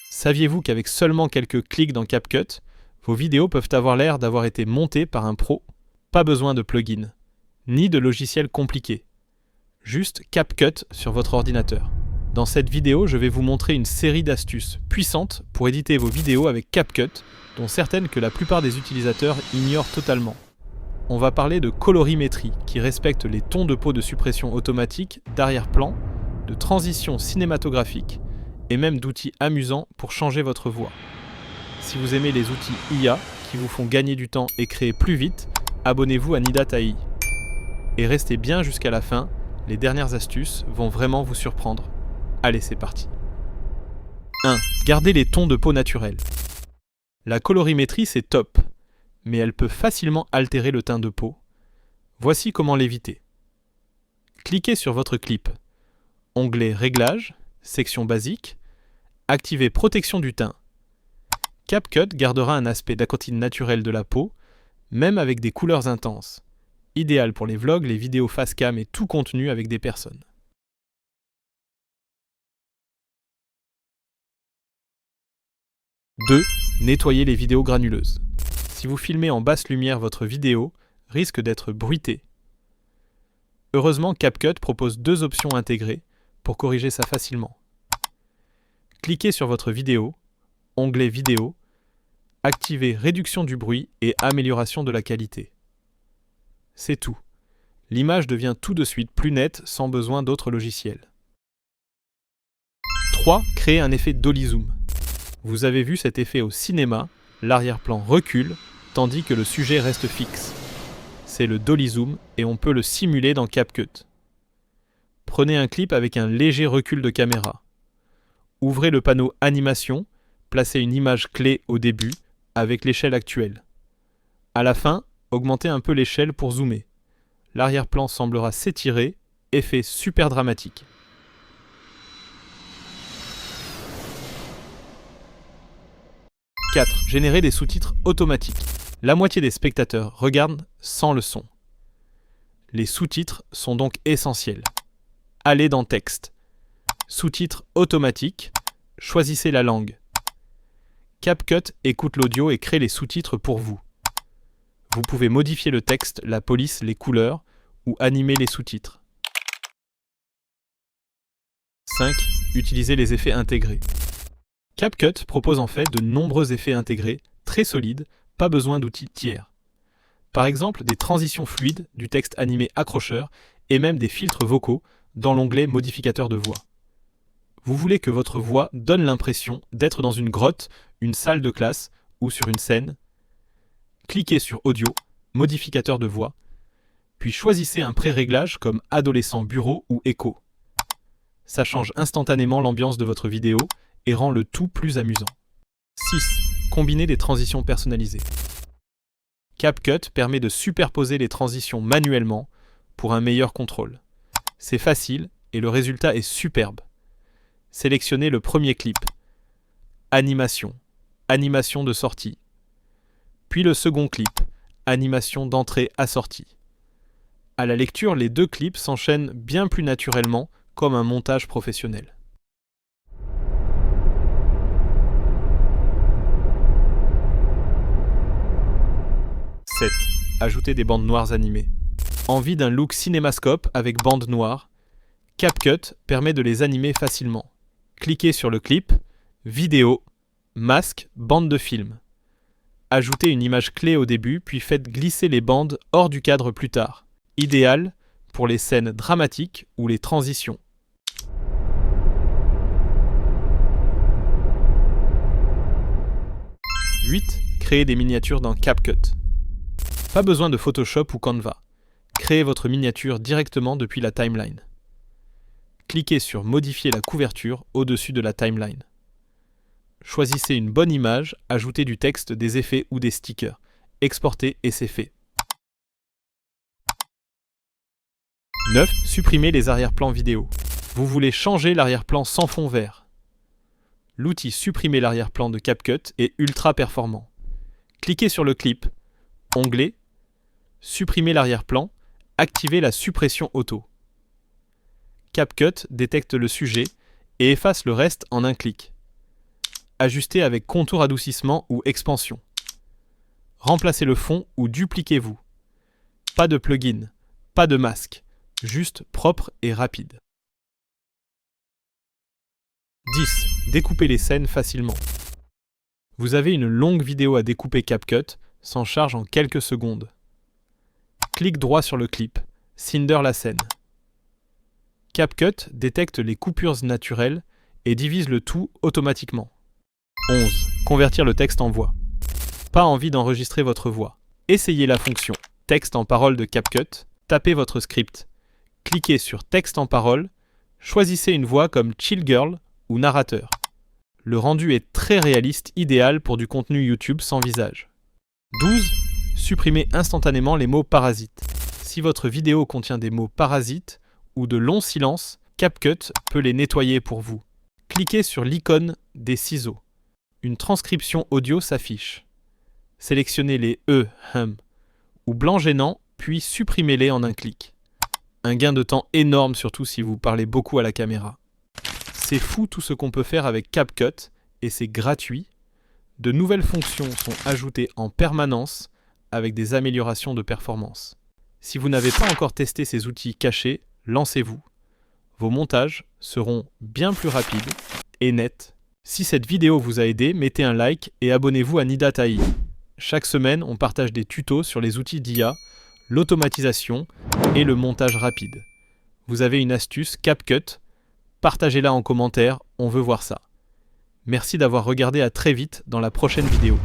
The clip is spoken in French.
Saviez-vous qu'avec seulement quelques clics dans CapCut, vos vidéos peuvent avoir l'air d'avoir été montées par un pro? Pas besoin de plugin, ni de logiciel compliqué. Juste CapCut sur votre ordinateur. Dans cette vidéo, je vais vous montrer une série d'astuces puissantes pour éditer vos vidéos avec CapCut, dont certaines que la plupart des utilisateurs ignorent totalement. On va parler de colorimétrie, qui respecte les tons de peau de suppression automatique, d'arrière-plan, de transition cinématographique, et même d'outils amusants pour changer votre voix. Si vous aimez les outils IA, qui vous font gagner du temps et créer plus vite, abonnez-vous à Nidat AI. Et restez bien jusqu'à la fin, les dernières astuces vont vraiment vous surprendre. Allez, c'est parti. 1. Gardez les tons de peau naturels. La colorimétrie, c'est top, mais elle peut facilement altérer le teint de peau. Voici comment l'éviter. Cliquez sur votre clip. Onglet Réglages, section basique. Activez Protection du teint. CapCut gardera un aspect d'acotine naturel de la peau, même avec des couleurs intenses. Idéal pour les vlogs, les vidéos face cam et tout contenu avec des personnes. 2. Nettoyez les vidéos granuleuses. Si vous filmez en basse lumière, votre vidéo risque d'être bruitée. Heureusement, CapCut propose 2 options intégrées pour corriger ça facilement. Cliquez sur votre vidéo, onglet Vidéo, activez Réduction du bruit et Amélioration de la qualité. C'est tout. L'image devient tout de suite plus nette sans besoin d'autres logiciels. 3. Créez un effet Dolly Zoom. Vous avez vu cet effet au cinéma, l'arrière-plan recule, tandis que le sujet reste fixe. C'est le Dolly Zoom et on peut le simuler dans CapCut. Prenez un clip avec un léger recul de caméra. Ouvrez le panneau Animation, placez une image clé au début avec l'échelle actuelle. À la fin, augmentez un peu l'échelle pour zoomer. L'arrière-plan semblera s'étirer, effet super dramatique. 4. Générer des sous-titres automatiques. La moitié des spectateurs regardent sans le son. Les sous-titres sont donc essentiels. Allez dans Texte. Sous-titres automatiques. Choisissez la langue. CapCut écoute l'audio et crée les sous-titres pour vous. Vous pouvez modifier le texte, la police, les couleurs ou animer les sous-titres. 5. Utilisez les effets intégrés. CapCut propose en fait de nombreux effets intégrés, très solides, pas besoin d'outils tiers. Par exemple, des transitions fluides, du texte animé accrocheur et même des filtres vocaux dans l'onglet Modificateur de voix. Vous voulez que votre voix donne l'impression d'être dans une grotte, une salle de classe ou sur une scène. Cliquez sur Audio, Modificateur de voix, puis choisissez un pré-réglage comme Adolescent Bureau ou Écho. Ça change instantanément l'ambiance de votre vidéo et rend le tout plus amusant. 6. Combiner des transitions personnalisées. CapCut permet de superposer les transitions manuellement pour un meilleur contrôle. C'est facile et le résultat est superbe. Sélectionnez le premier clip. Animation. Animation de sortie. Puis le second clip. Animation d'entrée à sortie. À la lecture, les 2 clips s'enchaînent bien plus naturellement comme un montage professionnel. 7. Ajouter des bandes noires animées. Envie d'un look cinémascope avec bandes noires? CapCut permet de les animer facilement. Cliquez sur le clip, Vidéo, Masque, bande de film. Ajoutez une image clé au début, puis faites glisser les bandes hors du cadre plus tard. Idéal pour les scènes dramatiques ou les transitions. 8. Créer des miniatures dans CapCut. Pas besoin de Photoshop ou Canva. Créez votre miniature directement depuis la timeline. Cliquez sur Modifier la couverture au-dessus de la timeline. Choisissez une bonne image, ajoutez du texte, des effets ou des stickers. Exportez et c'est fait. 9. Supprimez les arrière-plans vidéo. Vous voulez changer l'arrière-plan sans fond vert. L'outil Supprimer l'arrière-plan de CapCut est ultra performant. Cliquez sur le clip, onglet, Supprimer l'arrière-plan, activez la suppression auto. CapCut détecte le sujet et efface le reste en un clic. Ajustez avec contour adoucissement ou expansion. Remplacez le fond ou dupliquez-vous. Pas de plugin, pas de masque, juste propre et rapide. 10. Découpez les scènes facilement. Vous avez une longue vidéo à découper CapCut, s'en charge en quelques secondes. Clique droit sur le clip, cinder la scène. CapCut détecte les coupures naturelles et divise le tout automatiquement. 11. Convertir le texte en voix. Pas envie d'enregistrer votre voix. Essayez la fonction texte en parole de CapCut, tapez votre script, cliquez sur texte en parole, choisissez une voix comme Chill Girl ou narrateur. Le rendu est très réaliste, idéal pour du contenu YouTube sans visage. 12. Supprimez instantanément les mots parasites. Si votre vidéo contient des mots parasites ou de longs silences, CapCut peut les nettoyer pour vous. Cliquez sur l'icône des ciseaux. Une transcription audio s'affiche. Sélectionnez les E, ou blanc gênant, puis supprimez-les en un clic. Un gain de temps énorme, surtout si vous parlez beaucoup à la caméra. C'est fou tout ce qu'on peut faire avec CapCut, et c'est gratuit. De nouvelles fonctions sont ajoutées en permanence avec des améliorations de performance. Si vous n'avez pas encore testé ces outils cachés, lancez-vous. Vos montages seront bien plus rapides et nets. Si cette vidéo vous a aidé, mettez un like et abonnez-vous à Nidat AI. Chaque semaine, on partage des tutos sur les outils d'IA, l'automatisation et le montage rapide. Vous avez une astuce CapCut, partagez-la en commentaire, on veut voir ça. Merci d'avoir regardé, à très vite dans la prochaine vidéo.